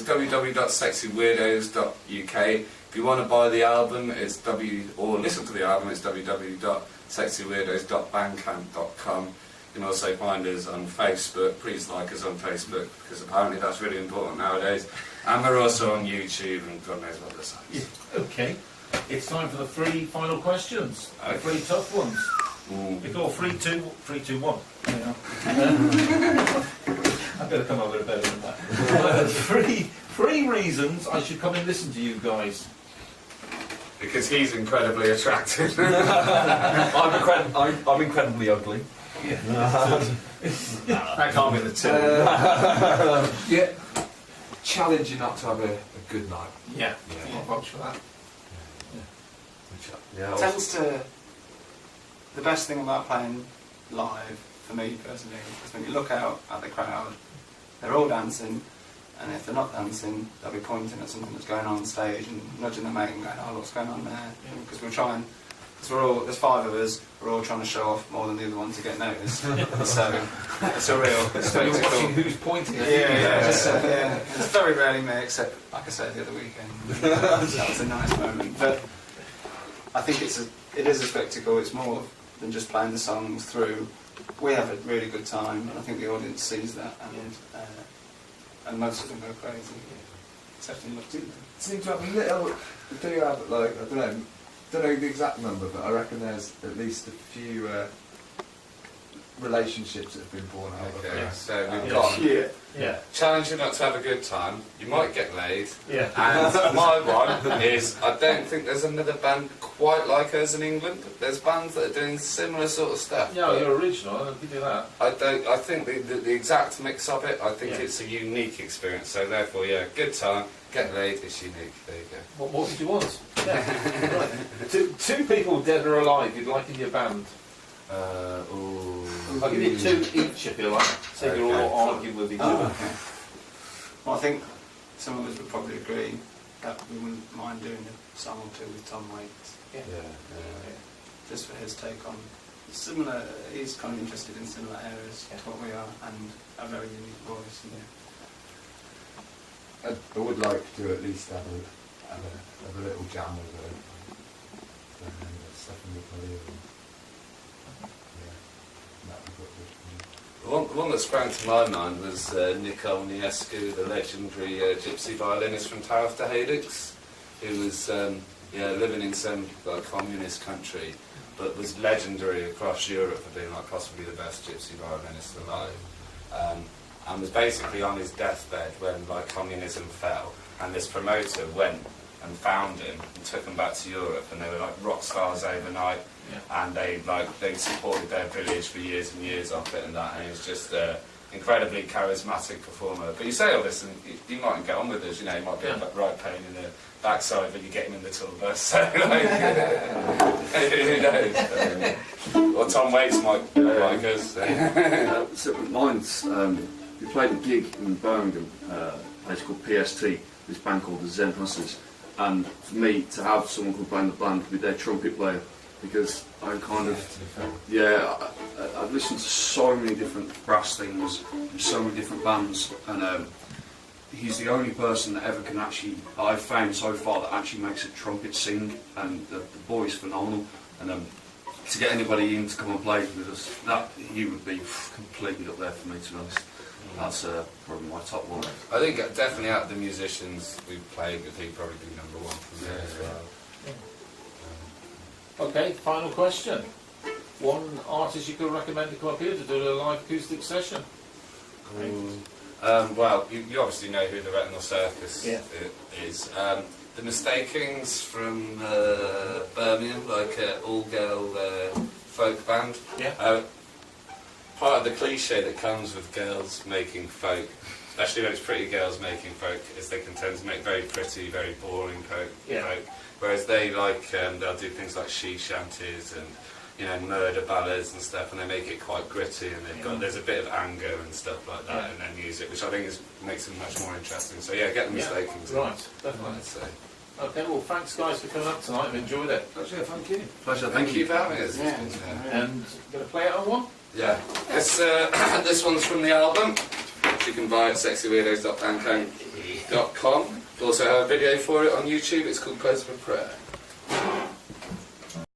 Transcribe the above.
www.sexyweirdos.uk. If you want to buy the album, or listen to the album, it's www.sexyweirdos.bandcamp.com. You can also find us on Facebook. Please like us on Facebook, because apparently that's really important nowadays. And we're also on YouTube and God knows what other sites. Okay. It's time for the 3 final questions. Okay. 3 tough ones. We call 3, 2, 3, 2, 1. Yeah. I better come up with a better than that. 3 reasons I should come and listen to you guys. Because he's incredibly attractive. I'm incredibly ugly. Yeah. That can't be the 2. Yeah. Challenge you not to have a good night. Yeah. I'll vouch for that. Yeah. Tends to. The best thing about playing live, for me personally, is when you look out at the crowd, they're all dancing, and if they're not dancing, they'll be pointing at something that's going on stage and nudging their mate and going, "Oh, what's going on there?" Because there's 5 of us, we're all trying to show off more than the other one to get noticed. So it's a real spectacle. You're watching who's pointing at you. Yeah. It's very rarely me, except, like I said, the other weekend. That was a nice moment. But I think it is a spectacle. It's more than just playing the songs through. We have a really good time, and I think the audience sees that, and most of them go crazy. Except in Luxembourg. Seem to have a little. Do you have like I don't know the exact number, but I reckon there's at least a few relationships that have been born out of it. So we've got challenge you not to have a good time. You might get laid. Yeah. And my one is, I don't think there's another band quite like us in England. There's bands that are doing similar sort of stuff. Yeah, you're original. I don't give you that. I think the exact mix of it. I think it's a unique experience. So therefore, good time. Get laid. It's unique. There you go. What did you want? Yeah. Right. Two people, dead or alive, you'd like in your band. I'll give you 2 each if you like. So you're all arguing with each other. Well, I think some of us would probably agree that we wouldn't mind doing a song or 2 with Tom Waits. Just for his take on similar. He's kind of interested in similar areas to what we are, and a very unique voice. I would like to at least have a little jam with Stefan McCully. The one that sprang to my mind was Nicole Niescu, the legendary gypsy violinist from Taouf to Haydux, who was living in some communist country, but was legendary across Europe for being possibly the best gypsy violinist alive. And was basically on his deathbed when communism fell, and this promoter went and found him and took him back to Europe, and they were rock stars overnight. And they supported their village for years and years off it and that, and he was just an incredibly charismatic performer. But you say all this and he mightn't get on with us, he might be a right pain in the backside, but you get him in the tour bus, so who knows? Or Tom Waits might like us. So mine's, we played a gig in Birmingham, a place called PST, this band called the Zen Hustlers, and for me to have someone who playing the band with their trumpet player, because I'm kind of, I've listened to so many different brass things, and so many different bands, and he's the only person that ever can actually, I've found so far, that actually makes a trumpet sing, and the boy's phenomenal, and to get anybody in to come and play with us, that he would be completely up there for me, to be honest. That's probably my top one. I think definitely out of the musicians we've played with, he'd probably be number 1 for me as well. Okay, final question. One artist you could recommend to come up here to do a live acoustic session? Well, you obviously know who the Retinal Circus is. The Mistakings from Birmingham, all-girl folk band. Part of the cliche that comes with girls making folk, especially when it's pretty girls making folk, is they can tend to make very pretty, very boring folk. Whereas they they'll do things like she shanties and murder ballads and stuff, and they make it quite gritty, and there's a bit of anger and stuff like that in their music, which I think makes them much more interesting. So get the Mistakings. Right, definitely. Okay, well thanks guys for coming up tonight. I've enjoyed it. Pleasure, thank you. Pleasure, thank you for having us. And going to play it on one? Yeah. This one's from the album, which you can buy at sexyweirdos.bandcamp. We also have a video for it on YouTube. It's called Close of a Prayer.